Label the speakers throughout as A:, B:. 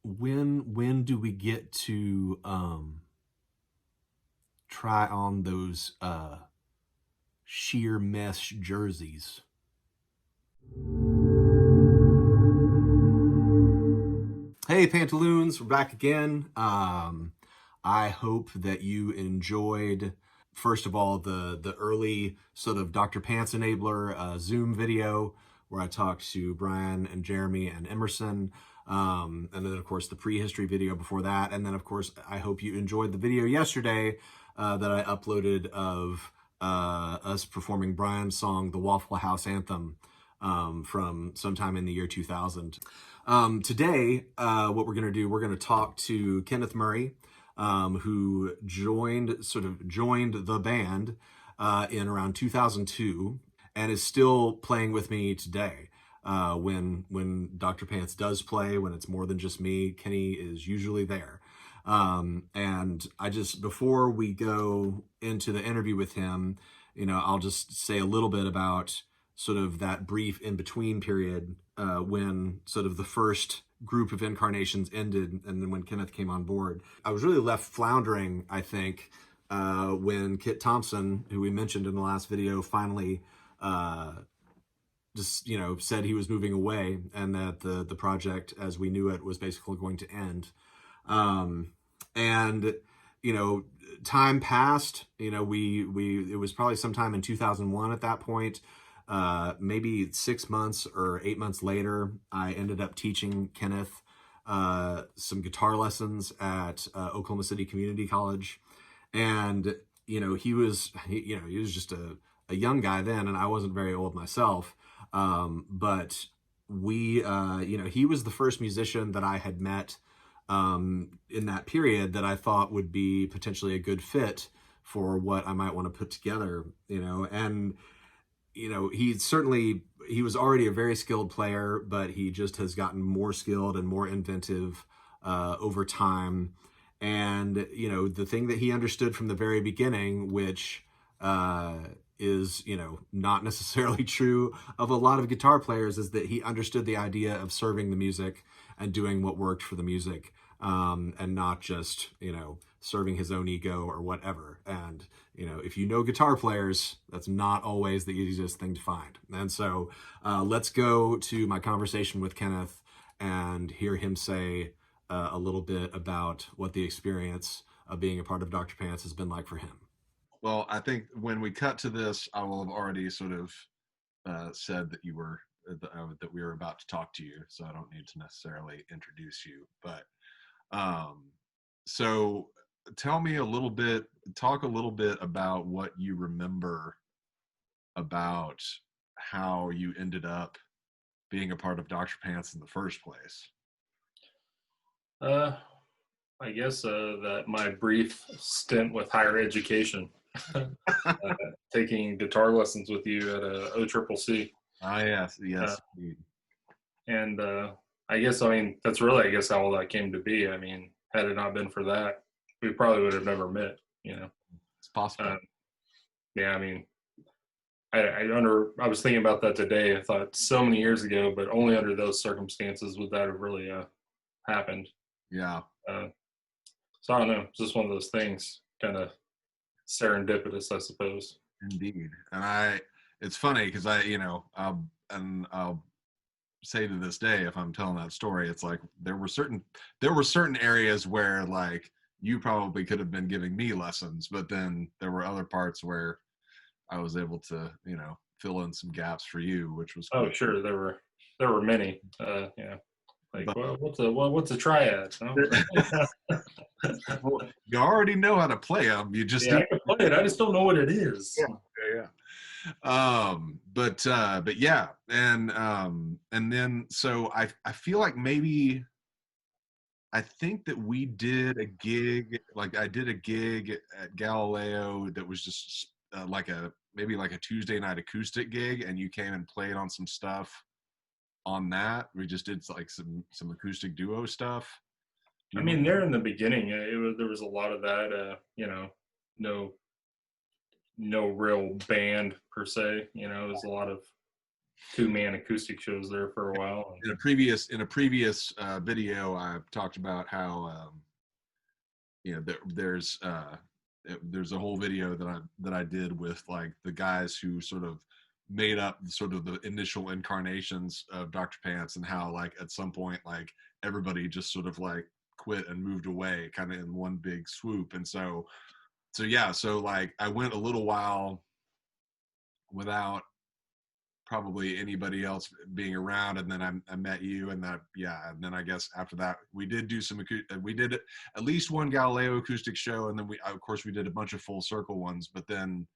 A: when do we get to try on those sheer mesh jerseys? Hey Pantaloons, we're back again. I hope that you enjoyed, first of all, the early sort of Dr. Pants Enabler Zoom video where I talked to Brian and Jeremy and Emerson. And then, of course, the prehistory video before that. And then, of course, I hope you enjoyed the video yesterday that I uploaded of us performing Brian's song, The Waffle House Anthem, from sometime in the year 2000. Today, what we're going to do, we're going to talk to Kenneth Murray, who joined the band in around 2002 and is still playing with me today. When Dr. Pants does play, when it's more than just me, Kenny is usually there. And before we go into the interview with him, I'll just say a little bit about sort of that brief in-between period when sort of the first group of incarnations ended and then when Kenneth came on board. I was really left floundering, I think, when Kit Thompson, who we mentioned in the last video, finally said he was moving away and that the project as we knew it was basically going to end. And time passed. It was probably sometime in 2001 at that point. Maybe 6 months or 8 months later, I ended up teaching Kenneth some guitar lessons at Oklahoma City Community College. And, he was just a young guy then, and I wasn't very old myself. But he was the first musician that I had met in that period that I thought would be potentially a good fit for what I might want to put together, and he was already a very skilled player, but he just has gotten more skilled and more inventive over time. And, the thing that he understood from the very beginning, which is, not necessarily true of a lot of guitar players, is that he understood the idea of serving the music and doing what worked for the music, and not just, serving his own ego or whatever. And, if guitar players, that's not always the easiest thing to find. And so let's go to my conversation with Kenneth and hear him say a little bit about what the experience of being a part of Dr. Pants has been like for him.
B: Well, I think when we cut to this, I will have already sort of said that that we were about to talk to you, so I don't need to necessarily introduce you. But so talk a little bit about what you remember about how you ended up being a part of Dr. Pants in the first place.
C: I guess that my brief stint with higher education, taking guitar lessons with you at OCCC.
B: Ah, yes,
C: and I guess, that's really, how all that came to be. Had it not been for that, we probably would have never met,
B: It's possible.
C: I was thinking about that today. I thought so many years ago, but only under those circumstances would that have really happened.
B: Yeah.
C: So I don't know. It's just one of those things, kind of serendipitous, I suppose.
B: Indeed. And it's funny because I'll say to this day, if I'm telling that story, it's like there were certain areas where like you probably could have been giving me lessons, but then there were other parts where I was able to, fill in some gaps for you, which was cool.
C: Oh, sure. There were many. Yeah. Like, well, what's a triad? Huh?
B: Well, you already know how to play them. You just
C: I can play it. I just don't know what it is.
B: Yeah. But yeah, and then so I feel like maybe I think that we did a gig, like I did a gig at Galileo that was just maybe like a Tuesday night acoustic gig, and you came and played on some stuff on that. We just did like some acoustic duo stuff.
C: There in the beginning, there was a lot of that. No real band per se. It was a lot of 2-man acoustic shows there for a while.
B: In a previous video, I talked about how there's a whole video that I did with like the guys who sort of made up sort of the initial incarnations of Dr. Pants, and how like at some point like everybody just sort of like quit and moved away kind of in one big swoop. And so like I went a little while without probably anybody else being around, and then I met you, and and then I guess after that we did do we did at least one Galileo acoustic show, and then we of course we did a bunch of Full Circle ones, but then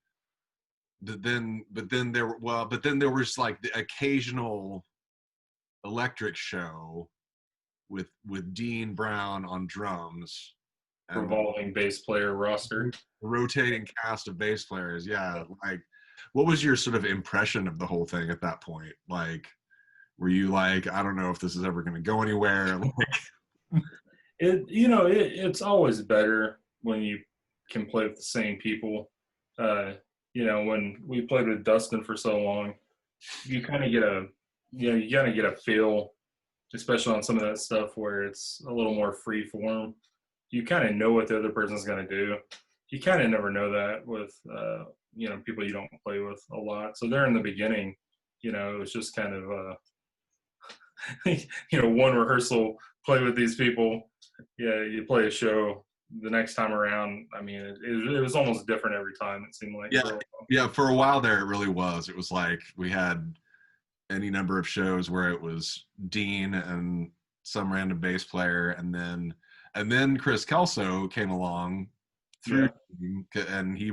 B: there was like the occasional electric show with Dean Brown on drums, and
C: Revolving bass player roster,
B: rotating cast of bass players. Yeah, like what was your sort of impression of the whole thing at that point? Like, were you like, I don't know if this is ever going to go anywhere?
C: It's always better when you can play with the same people. When we played with Dustin for so long, you kind of get a feel, especially on some of that stuff where it's a little more free form. You kind of know what the other person's going to do. You kind of never know that with people you don't play with a lot. So there in the beginning, it was just kind of one rehearsal, play with these people. Yeah, you play a show. The next time around, I mean, it was almost different every time, it seemed like.
B: For a while there it really was. It was like we had any number of shows where it was Dean and some random bass player, and then Chris Kelso came along through, and he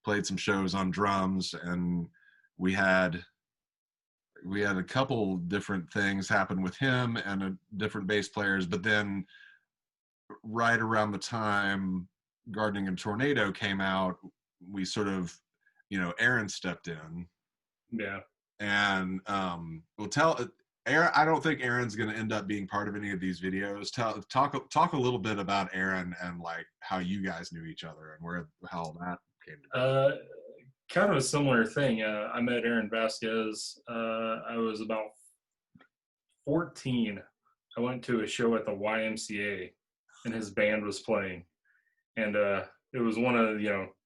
B: played some shows on drums, and we had a couple different things happen with him and different bass players. But then right around the time Gardening and Tornado came out, we sort of, Aaron stepped in.
C: Yeah.
B: And Aaron, I don't think Aaron's going to end up being part of any of these videos. Talk a little bit about Aaron and like how you guys knew each other and how that came to be.
C: Kind of a similar thing. I met Aaron Vasquez. I was about 14. I went to a show at the YMCA, and his band was playing. And it was one of,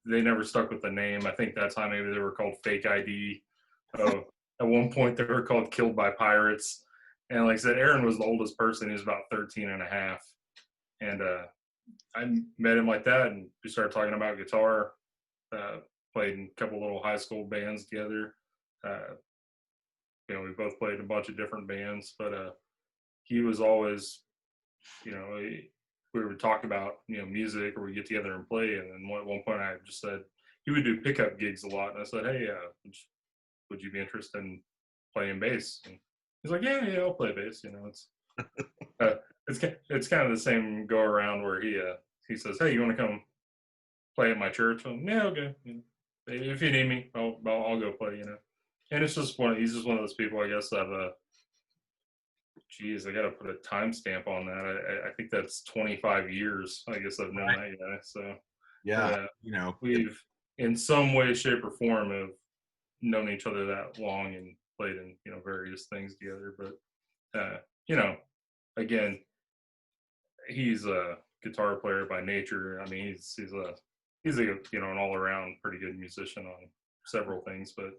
C: they never stuck with the name. I think that time maybe they were called Fake ID. At one point they were called Killed by Pirates. And like I said, Aaron was the oldest person. He was about 13 and a half. And I met him like that, and we started talking about guitar. Played in a couple little high school bands together. We both played a bunch of different bands, but he was always, we would talk about, music, or we get together and play. And then at one point I just said, he would do pickup gigs a lot. And I said, hey, would you be interested in playing bass? And he's like, yeah, I'll play bass. It's kind of the same go around where he says, hey, you want to come play at my church? Yeah, okay. If you need me, I'll go play, And it's just he's just one of those people, I guess, that geez, I got to put a timestamp on that. I think that's 25 years. I guess I've known that guy. So we've in some way, shape, or form have known each other that long and played in various things together. But again, he's a guitar player by nature. I mean, he's a an all around pretty good musician on several things. But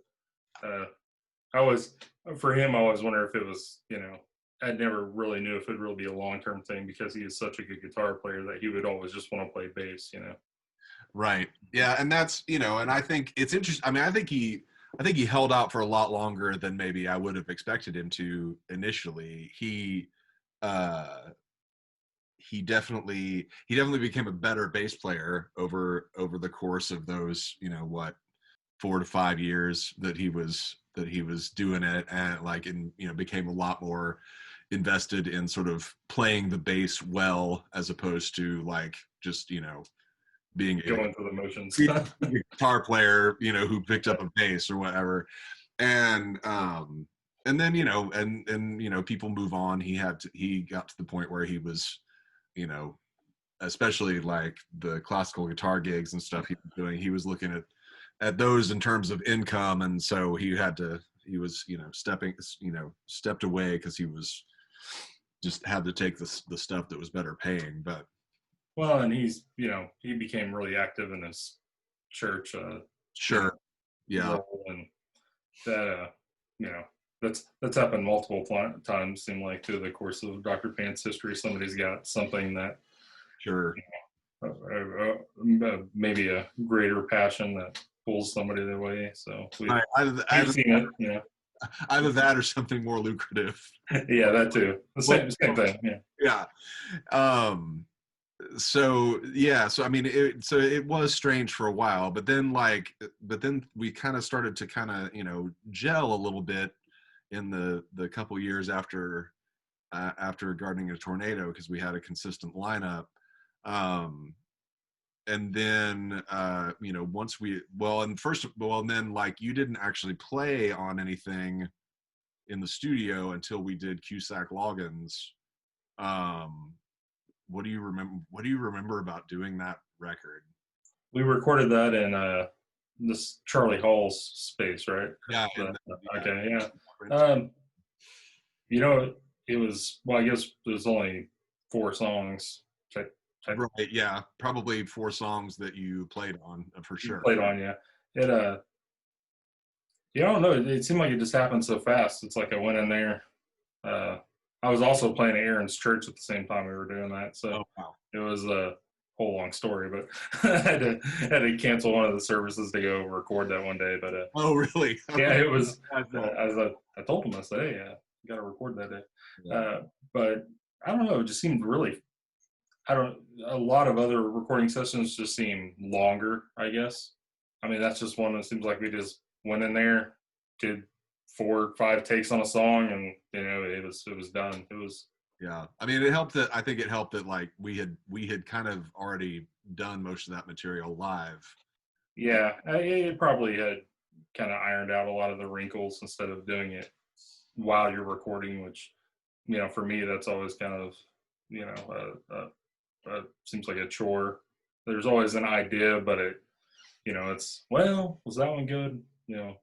C: I always wonder if it was I never really knew if it would really be a long-term thing, because he is such a good guitar player that he would always just want to play bass,
B: Right. Yeah. And that's, and I think it's interesting. I mean, I think he held out for a lot longer than maybe I would have expected him to initially. He definitely became a better bass player over the course of those, 4 to 5 years that he was doing it, and became a lot more invested in sort of playing the bass well, as opposed to like just being
C: going through the motions.
B: Guitar player who picked up a bass or whatever. And then people move on. He got to the point where he was especially like the classical guitar gigs and stuff he was doing, he was looking at those in terms of income, and so he had to he was, stepped away because he was just had to take the stuff that was better paying. But
C: Well, and he's, he became really active in his church
B: sure, yeah,
C: role, and that, that's happened multiple times. Seem like through the course of Dr. Pant's history, somebody's got something that
B: sure.
C: maybe a greater passion that pulls somebody their way. So we've seen it,
B: Either that or something more lucrative.
C: Yeah, that too. The same thing. Yeah.
B: Yeah. So I mean, it was strange for a while, but then we kind of started to gel a little bit in the couple years after Gardening in a Tornado, because we had a consistent lineup. And then and then like you didn't actually play on anything in the studio until we did Cusack Loggins. What do you remember about doing that record?
C: We recorded that in this Charlie Hall's space, right?
B: Yeah.
C: Okay. Yeah. It was, well, I guess there's only 4 songs.
B: Right. Yeah. Probably 4 songs that you played on for sure.
C: Played on, yeah. It I don't know. It seemed like it just happened so fast. It's like I went in there. I was also playing at Aaron's church at the same time we were doing that. So
B: wow.
C: It was a whole long story, but I had to cancel one of the services to go record that one day. But
B: oh, really?
C: Yeah, it was. As I told him, I said, "Hey, you got to record that day." Yeah. But I don't know. It just seemed really. A lot of other recording sessions just seem longer, I guess. I mean, that's just one that seems like we just went in there, did 4 or 5 takes on a song, and it was done. It was.
B: Yeah, I mean, I think it helped that like we had kind of already done most of that material live.
C: Yeah, it probably had kind of ironed out a lot of the wrinkles instead of doing it while you're recording, which, for me, that's always kind of, seems like a chore. There's always an idea, but it's, well, was that one good?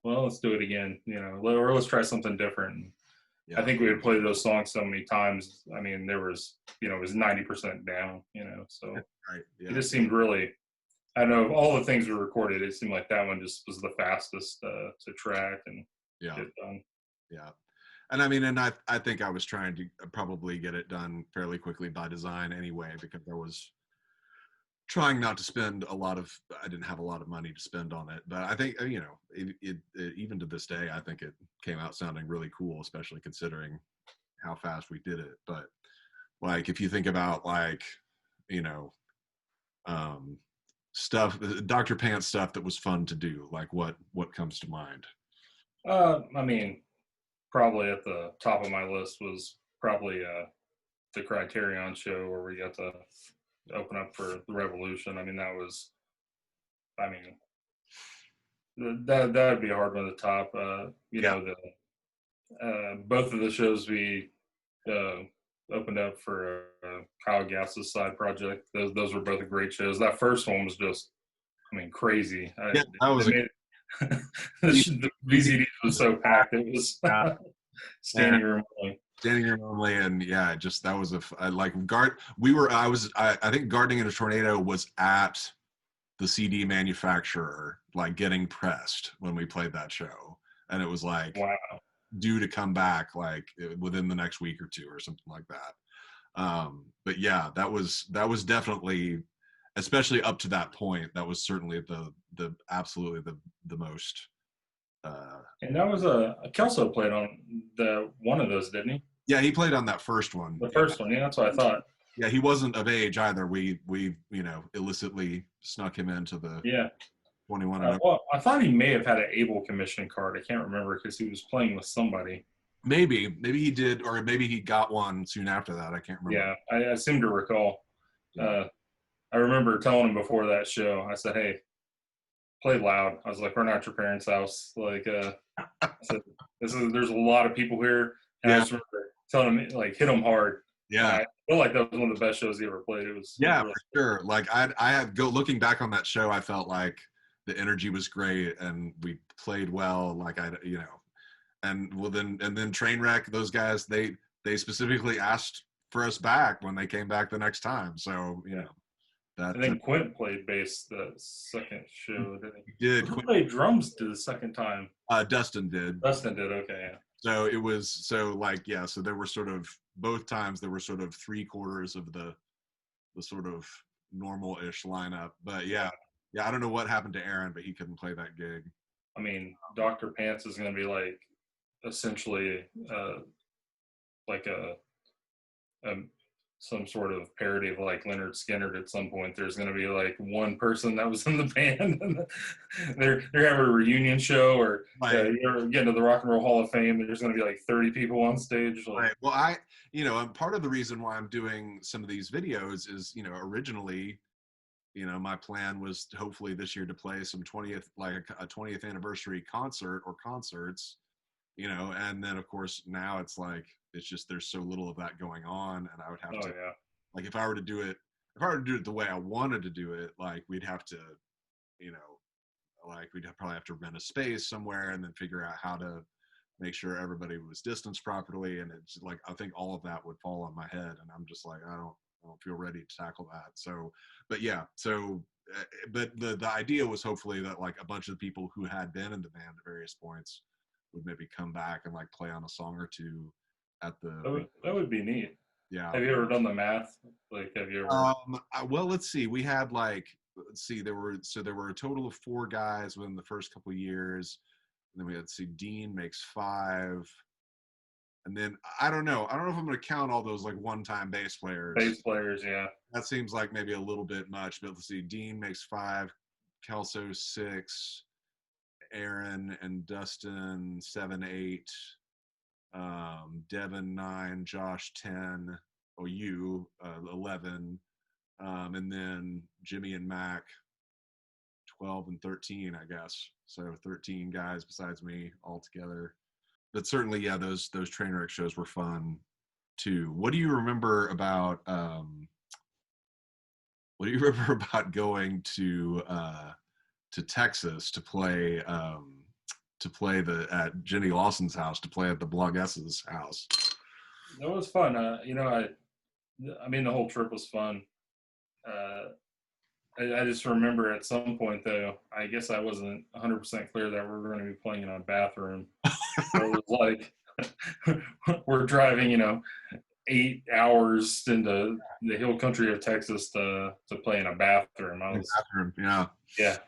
C: Well, let's do it again, or let's try something different. Yeah. I think we had played those songs so many times. I mean, there was, it was 90% down, so
B: right. Yeah.
C: It just seemed really, I don't know, of all the things we recorded, it seemed like that one just was the fastest to track and get done.
B: Yeah. And I mean, and I think I was trying to probably get it done fairly quickly by design anyway, because I was trying not to spend I didn't have a lot of money to spend on it. But I think, it even to this day, I think it came out sounding really cool, especially considering how fast we did it. But like, if you think about like, stuff, Dr. Pants stuff that was fun to do, like what comes to mind?
C: I mean, probably at the top of my list was probably the Criterion show where we got to open up for the Revolution. I mean, that was, that would be a hard one to top. Both of the shows we opened up for Kyle Gass's side project. Those were both great shows. That first one was just, crazy.
B: Yeah, that was
C: the VCD was so packed. It was standing room only.
B: And yeah, just that was I think Gardening in a Tornado was at the CD manufacturer, like getting pressed when we played that show, and it was like,
C: wow,
B: due to come back like within the next week or 2 or something like that. But yeah, that was definitely, especially up to that point, that was certainly the absolutely the most.
C: And that was Kelso played on one of those, didn't he?
B: Yeah, he played on that first one.
C: The first one, yeah, that's what I thought.
B: Yeah, he wasn't of age either. We illicitly snuck him into the 21.
C: Well, I thought he may have had an Able commission card. I can't remember because he was playing with somebody.
B: Maybe he did, or maybe he got one soon after that. I can't remember.
C: Yeah, I seem to recall. I remember telling him before that show, I said, "Hey, play loud." I was like, "We're not at your parents' house." Like, I said, there's a lot of people here. And I just remember telling him, like, hit them hard.
B: Yeah.
C: I feel like that was one of the best shows he ever played. It was
B: really
C: for
B: sure. Like looking back on that show, I felt like the energy was great and we played well. Like and then Trainwreck, those guys, they specifically asked for us back when they came back the next time. So you know that
C: And then Quint played bass the second show, didn't he?
B: did.
C: Who played drums the second time?
B: Dustin did.
C: Dustin did. Okay, yeah.
B: So it was so there were sort of both times there were sort of 3/4 of the sort of normal-ish lineup. But yeah, I don't know what happened to Aaron, but he couldn't play that gig.
C: I mean, Dr. Pants is going to be like essentially like a some sort of parody of like Leonard Skinner. At some point there's going to be like one person that was in the band and they're having a reunion show, or you're getting to the Rock and Roll Hall of Fame, there's going to be like 30 people on stage. Like,
B: right. Well, and part of the reason why I'm doing some of these videos is, originally, my plan was hopefully this year to play some 20th, like a 20th anniversary concert or concerts, and then of course now it's like, it's just, there's so little of that going on, and I would have to, like, if I were to do it the way I wanted to do it, like we'd have to, like we'd probably have to rent a space somewhere and then figure out how to make sure everybody was distanced properly. And it's like, I think all of that would fall on my head, and I'm just like, I don't feel ready to tackle that. So, but yeah, but the idea was hopefully that like a bunch of the people who had been in the band at various points would maybe come back and like play on a song or two at the.
C: That would be neat.
B: Yeah.
C: Have you ever done the math? Like, have you ever?
B: Well, let's see. We had like, there were a total of 4 guys within the first couple of years. And then we had, Dean makes 5. And then I don't know if I'm going to count all those like one-time bass players.
C: Bass players, yeah.
B: That seems like maybe a little bit much, but let's see. Dean makes 5, Kelso 6, Aaron and Dustin 7, 8, Devin 9, Josh 10, you 11, and then Jimmy and Mac 12 and 13, I guess. So 13 guys besides me all together. But certainly, yeah, those Trainwreck shows were fun too. What do you remember about going to Texas to play at Jenny Lawson's house, to play at the Blog S's house?
C: That was fun. I mean, the whole trip was fun. I just remember at some point, though, I guess I wasn't 100% clear that we were going to be playing in a bathroom. So it was like, we're driving, 8 hours into the hill country of Texas to play in a bathroom.
B: Yeah.
C: Yeah.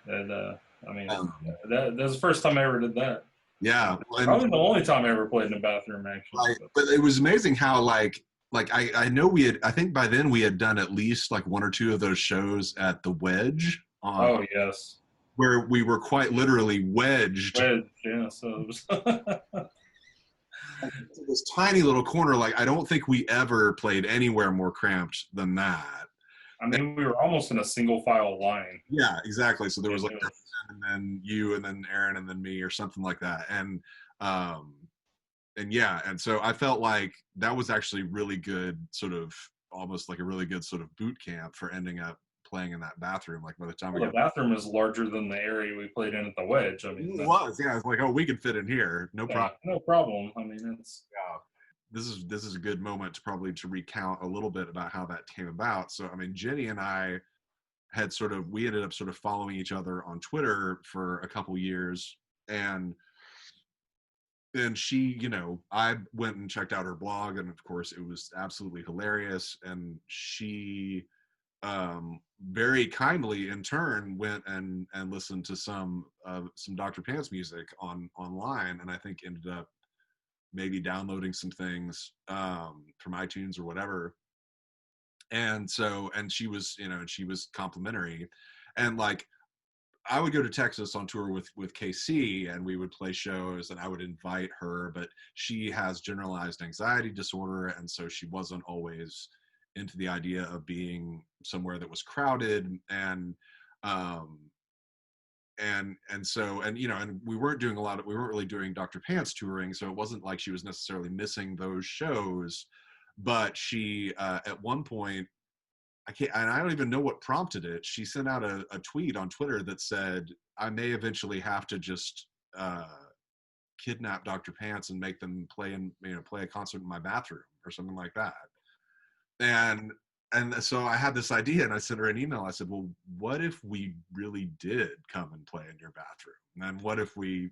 C: And, I mean, that was the first time I ever did that.
B: Yeah.
C: Probably the only time I ever played in a bathroom, actually.
B: But it was amazing how, like I know I think by then we had done at least like 1 or 2 of those shows at the Wedge.
C: Oh, yes.
B: Where we were quite literally wedged.
C: Yeah. So it was
B: this tiny little corner. Like, I don't think we ever played anywhere more cramped than that.
C: I mean, we were almost in a single file line.
B: Yeah, exactly. So there was like, and then you, and then Aaron, and then me, or something like that. And yeah, and so I felt like that was actually really good, sort of almost like a really good sort of boot camp for ending up playing in that bathroom. Like, by the time
C: the bathroom is larger than the area we played in at the Wedge. I mean,
B: it was. Yeah, it's like, oh, we could fit in here, no problem.
C: No problem. I mean, it's
B: This is a good moment to recount a little bit about how that came about. So, I mean, Jenny and I we ended up sort of following each other on Twitter for a couple years, and then she, I went and checked out her blog, and of course it was absolutely hilarious. And she very kindly in turn went and listened to some Dr. Pants music online, and I think ended up maybe downloading some things from iTunes or whatever. And so, and she was, she was complimentary. And like, I would go to Texas on tour with KC, and we would play shows, and I would invite her, but she has generalized anxiety disorder, and so she wasn't always into the idea of being somewhere that was crowded. And so, and we weren't really doing Dr. Pants touring, so it wasn't like she was necessarily missing those shows. But she, at one point, I don't even know what prompted it. She sent out a tweet on Twitter that said, I may eventually have to just kidnap Dr. Pants and make them play a concert in my bathroom or something like that. And so I had this idea, and I sent her an email. I said, well, what if we really did come and play in your bathroom? And then what if we,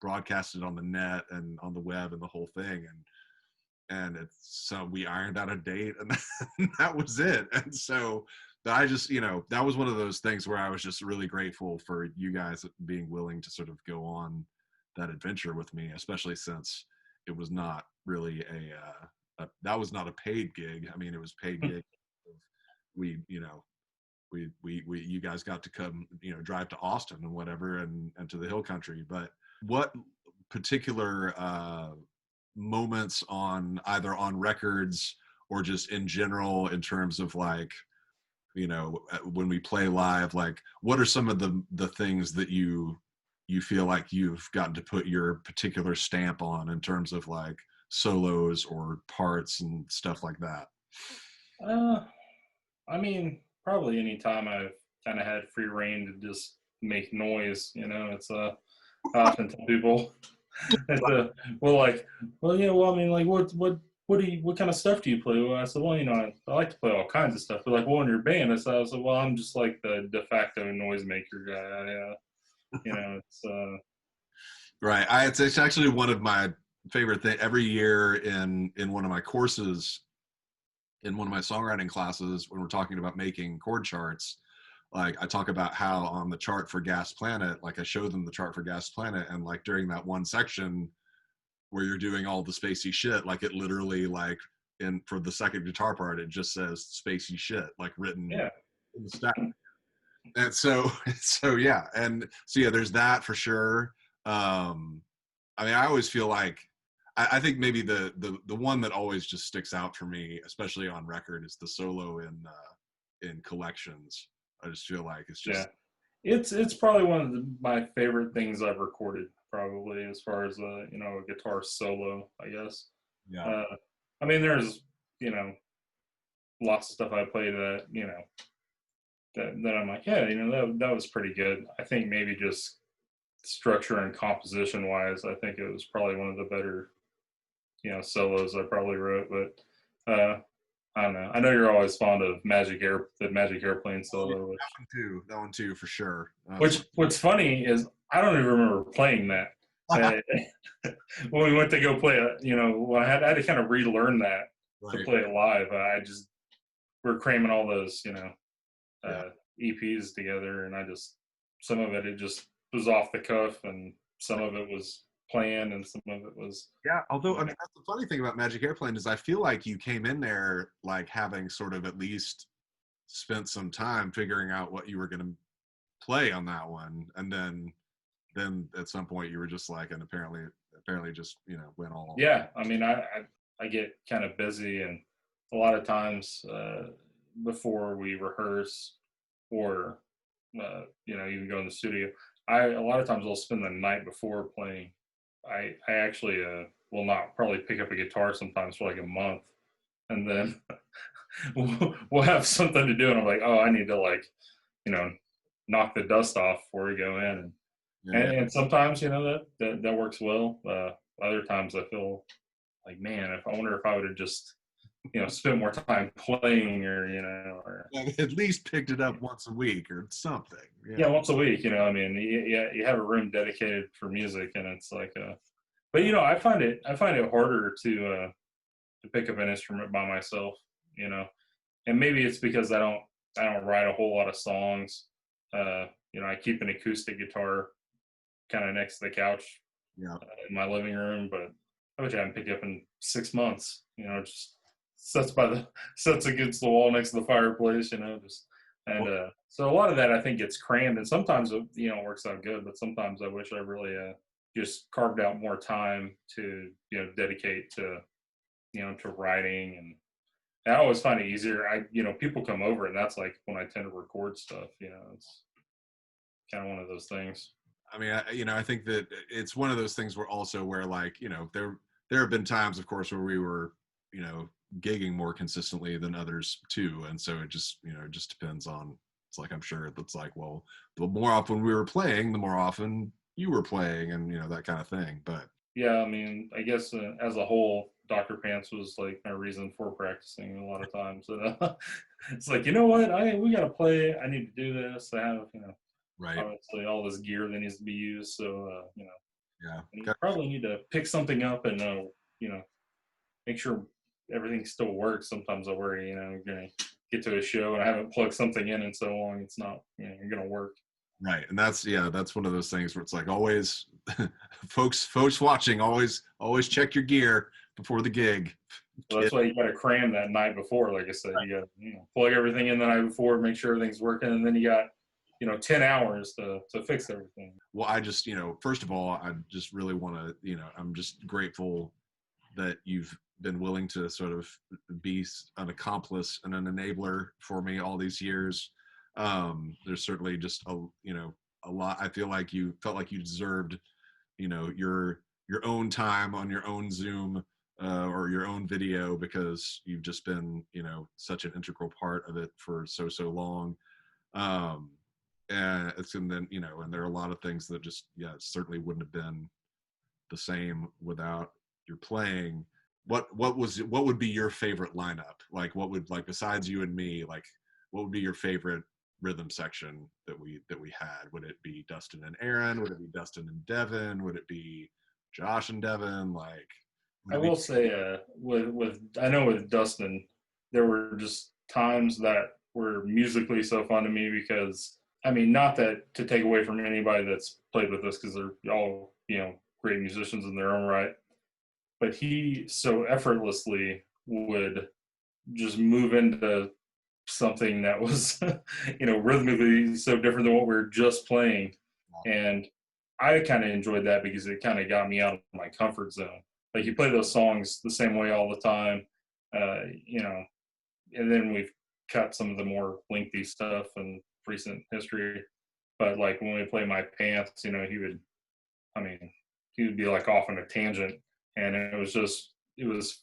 B: broadcasted on the net and on the web and the whole thing? And so we ironed out a date, and that was it. And so I just, that was one of those things where I was just really grateful for you guys being willing to sort of go on that adventure with me, especially since it was not really that was not a paid gig. I mean, it was paid gig. We, you guys got to come, drive to Austin and whatever, and to the Hill Country. But what particular moments either on records or just in general, in terms of like, when we play live, like what are some of the things that you feel like you've gotten to put your particular stamp on in terms of like solos or parts and stuff like that?
C: I mean, probably any time I've kind of had free reign to just make noise, it's I often tell people, I mean, like, what kind of stuff do you play? Well, I said, well, I like to play all kinds of stuff. But like, well, in your band, I said, well, I'm just like the de facto noisemaker guy. It's
B: right. It's actually one of my favorite things. Every year in one of my courses, in one of my songwriting classes, when we're talking about making chord charts, like I talk about how on the chart for Gas Planet, like I show them the chart for Gas Planet, and like during that one section where you're doing all the spacey shit, like it literally, like for the second guitar part, it just says spacey shit, like written in the stack. And so yeah, there's that for sure. I mean, I always feel like I think maybe the one that always just sticks out for me, especially on record, is the solo in Collections. I just feel like it's just
C: it's probably one of my favorite things I've recorded, probably, as far as a guitar solo, I guess.
B: Yeah.
C: I mean, there's lots of stuff I played that that I'm like, yeah, that was pretty good. I think maybe just structure and composition wise, I think it was probably one of the better solos I probably wrote. But I don't know. I know you're always fond of the Magic Airplane solo.
B: That one too, for sure.
C: What's funny is I don't even remember playing that. When we went to go play it, when I had to kind of relearn that to play it live. We're cramming all those, EPs together, and some of it just was off the cuff, and some of it was planned, and some of it was.
B: Yeah, although I mean, that's the funny thing about Magic Airplane is I feel like you came in there like having sort of at least spent some time figuring out what you were going to play on that one, and then at some point you were just like, and apparently just went all.
C: Yeah, I mean, I get kind of busy, and a lot of times before we rehearse or even go in the studio, a lot of times I'll spend the night before playing. I actually will not probably pick up a guitar sometimes for like a month, and then we'll have something to do, and I'm like, oh, I need to knock the dust off before we go in. And sometimes that works well. Other times I feel like, man, I wonder if I would have just spent more time playing, or
B: at least picked it up once a week or something.
C: Yeah, once a week. I mean, you have a room dedicated for music, and it's like but I find it harder to pick up an instrument by myself, and maybe it's because I don't write a whole lot of songs. I keep an acoustic guitar kind of next to the couch in my living room, but I haven't picked up in 6 months. Just sits against the wall next to the fireplace. So a lot of that I think gets crammed, and sometimes it works out good, but sometimes I wish I really just carved out more time to dedicate to to writing. And I always find it easier. People come over, and that's like when I tend to record stuff. It's kind of one of those things.
B: I mean, I think that it's one of those things where like, there have been times, of course, where we were, gigging more consistently than others too. And so it just depends on, it's like, I'm sure it's like, well, the more often we were playing, the more often you were playing and that kind of thing. But
C: Yeah, I mean, I guess as a whole, Dr. Pants was like my reason for practicing a lot of times. And, it's like, you know what? We got to play. I need to do this. I have,
B: right,
C: obviously all this gear that needs to be used. So,
B: yeah,
C: and you probably need to pick something up and, make sure everything still works. Sometimes I worry, you're going to get to a show and I haven't plugged something in so long, it's not, you're going to work.
B: right. And that's one of those things where it's like always, folks watching, always check your gear before the gig.
C: So that's why you got to cram that night before. Like I said, you got to plug everything in the night before, make sure everything's working, and then you got 10 hours to fix everything.
B: Well, I just first of all, I just really want to I'm just grateful that you've been willing to sort of be an accomplice and an enabler for me all these years. There's certainly just a lot. I feel like you felt like you deserved your own time on your own Zoom or your own video, because you've just been such an integral part of it for so long. And then and there are a lot of things that just certainly wouldn't have been the same without your playing. What would be your favorite lineup? Like what would, like, besides you and me, like what would be your favorite rhythm section that we had? Would it be Dustin and Aaron? Would it be Dustin and Devin? Would it be Josh and Devin? Like,
C: I will say, with I know with Dustin, there were just times that were musically so fun to me because I mean, not that to take away from anybody that's played with us because they're all great musicians in their own right, but he so effortlessly would just move into something that was rhythmically so different than what we were just playing, and I kind of enjoyed that because it kind of got me out of my comfort zone. Like you play those songs the same way all the time, and then we've cut some of the more lengthy stuff in recent history. But like when we play My Pants, he would be like off on a tangent, and it was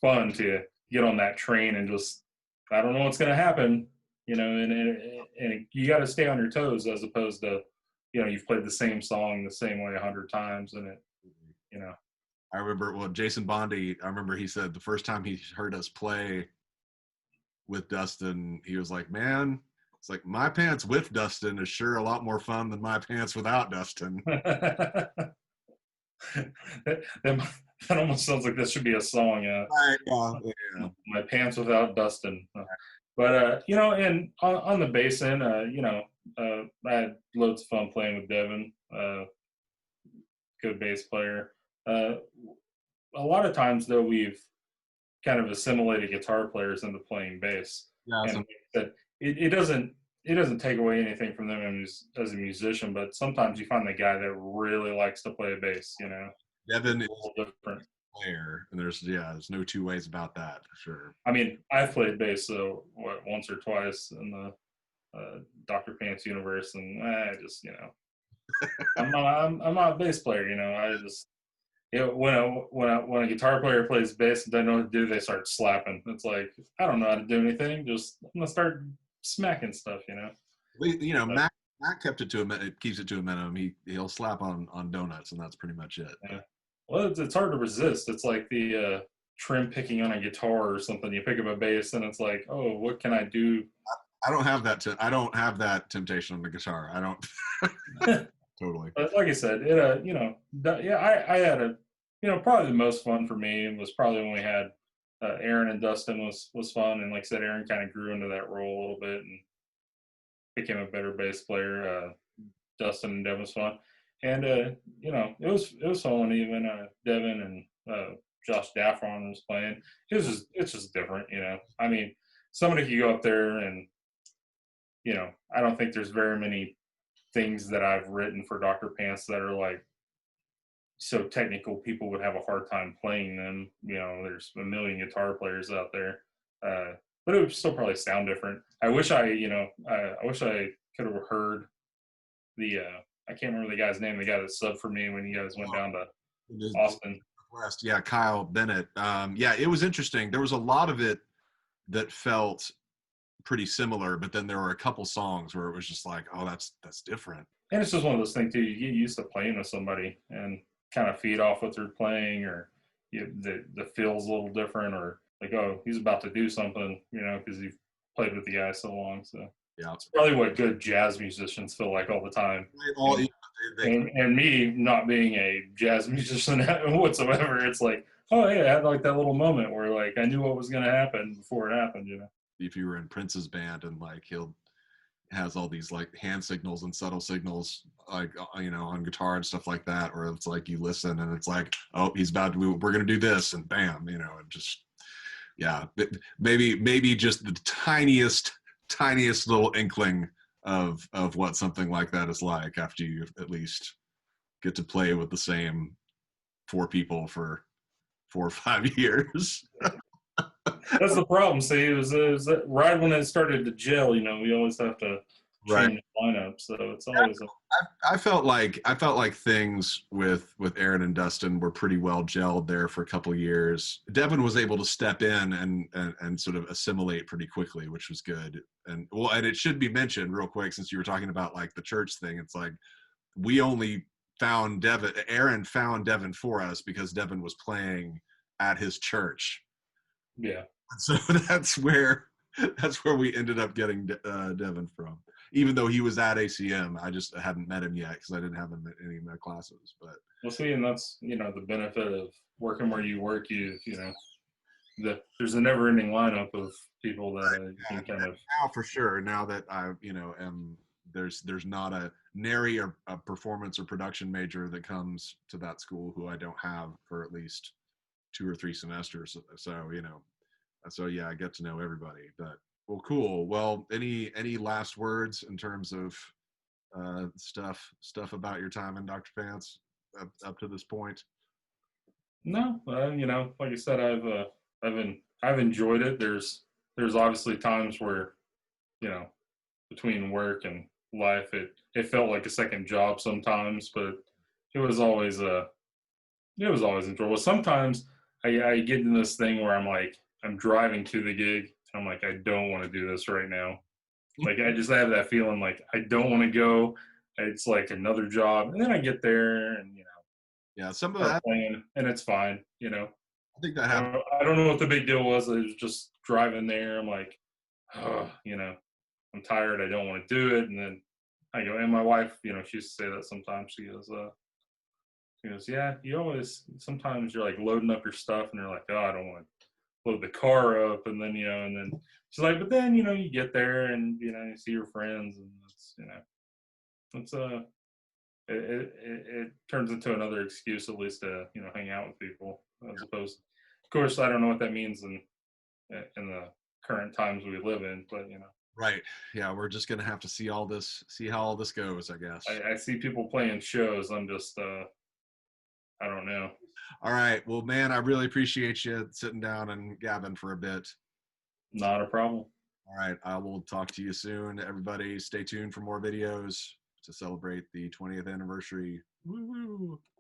C: fun to get on that train and just, I don't know what's going to happen, and you got to stay on your toes as opposed to, you've played the same song the same way 100 times and
B: I remember, Jason Bondi, I remember he said the first time he heard us play with Dustin, he was like, man, it's like My Pants with Dustin is sure a lot more fun than My Pants without Dustin.
C: that almost sounds like this should be a song.
B: Yeah.
C: My Pants Without Dustin. But and on the bass end, I had loads of fun playing with Devin. Good bass player. A lot of times though, we've kind of assimilated guitar players into playing bass, and that it doesn't take away anything from them as a musician, but sometimes you find the guy that really likes to play a bass.
B: Devin is
C: a little different
B: player, and there's no two ways about that for sure.
C: I mean, I've played bass once or twice in the Dr. Pants universe, and I just I'm not a bass player. I just when a guitar player plays bass and doesn't know what to do, they start slapping. It's like, I don't know how to do anything. Just I'm gonna start smacking stuff.
B: Matt kept it to a minute. Keeps it to a minimum. He'll slap on donuts, and that's pretty much it.
C: Yeah. Well, it's hard to resist. It's like the trim picking on a guitar or something. You pick up a bass, and it's like, oh, what can I do?
B: I don't have that. I don't have that temptation on the guitar. I don't. Totally.
C: But like I said, I had probably the most fun for me was probably when we had Aaron and Dustin was fun, and like I said, Aaron kind of grew into that role a little bit and became a better bass player. Dustin and Devin was fun, and it was fun when even Devin and Josh Daffron was playing. It's just different, I mean, somebody could go up there and I don't think there's very many things that I've written for Dr. Pants that are like so technical people would have a hard time playing them. There's a million guitar players out there, but it would still probably sound different. I wish I could have heard the I can't remember the guy's name, the guy that subbed for me when you guys went down to Austin.
B: West. Yeah, Kyle Bennett. It was interesting. There was a lot of it that felt pretty similar, but then there were a couple songs where it was just like, oh, that's different.
C: And it's just one of those things too. You get used to playing with somebody and kind of feed off what they're playing, or the feel's a little different, or like, oh, he's about to do something, because you've played with the guy so long. So
B: Yeah.
C: it's probably what good jazz musicians feel like all the time.
B: All,
C: And me not being a jazz musician whatsoever, it's like, oh yeah, I had like that little moment where like I knew what was going to happen before it happened.
B: if you were in Prince's band and like he'll has all these like hand signals and subtle signals like on guitar and stuff like that, or it's like you listen and it's like, oh, he's about to we're gonna do this, and bam, and just yeah, maybe just the tiniest little inkling of what something like that is like after you at least get to play with the same 4 people for 4 or 5 years.
C: That's the problem. See, it was that right when it started to gel. We always have to change the lineup, so it's always.
B: I felt like things with Aaron and Dustin were pretty well gelled there for a couple of years. Devin was able to step in and sort of assimilate pretty quickly, which was good. And it should be mentioned real quick, since you were talking about like the church thing. It's like we only found Devin. Aaron found Devin for us because Devin was playing at his church.
C: Yeah.
B: So that's where we ended up getting Devin from. Even though he was at ACM, I just hadn't met him yet because I didn't have him in any of my classes. But
C: we'll see, and that's the benefit of working where you work. There's a never-ending lineup of people that you can kind of.
B: Now for sure. Now that I am there's not a nary or a performance or production major that comes to that school who I don't have for at least 2 or 3 semesters. So yeah, I get to know everybody. But well, cool. Well, any last words in terms of stuff about your time in Dr. Pants up to this point?
C: No, like I said, I've enjoyed it. There's obviously times where, between work and life, it felt like a second job sometimes, but it was always enjoyable. Sometimes I get in this thing where I'm driving to the gig. I'm like, I don't want to do this right now. Like I just have that feeling like I don't want to go. It's like another job, and then I get there and
B: yeah, some of
C: start
B: that
C: playing, and it's fine.
B: I think that happened.
C: I don't know what the big deal was. I was just driving there. I'm like, oh, I'm tired. I don't want to do it. And then I go, and my wife, she used to say that sometimes. She goes, yeah, you always, sometimes you're like loading up your stuff and you're like, oh, I don't want to load the car up. And then, and then she's like, but then, you get there and, you see your friends and it's, it turns into another excuse at least to, hang out with people as opposed. Of course, I don't know what that means in the current times we live in, but,
B: Right. Yeah, we're just gonna have to see how all this goes, I guess.
C: I see people playing shows. I'm just, I don't know.
B: All right. Well, man, I really appreciate you sitting down and gabbing for a bit.
C: Not a problem.
B: All right. I will talk to you soon. Everybody stay tuned for more videos to celebrate the 20th anniversary. Woo-woo.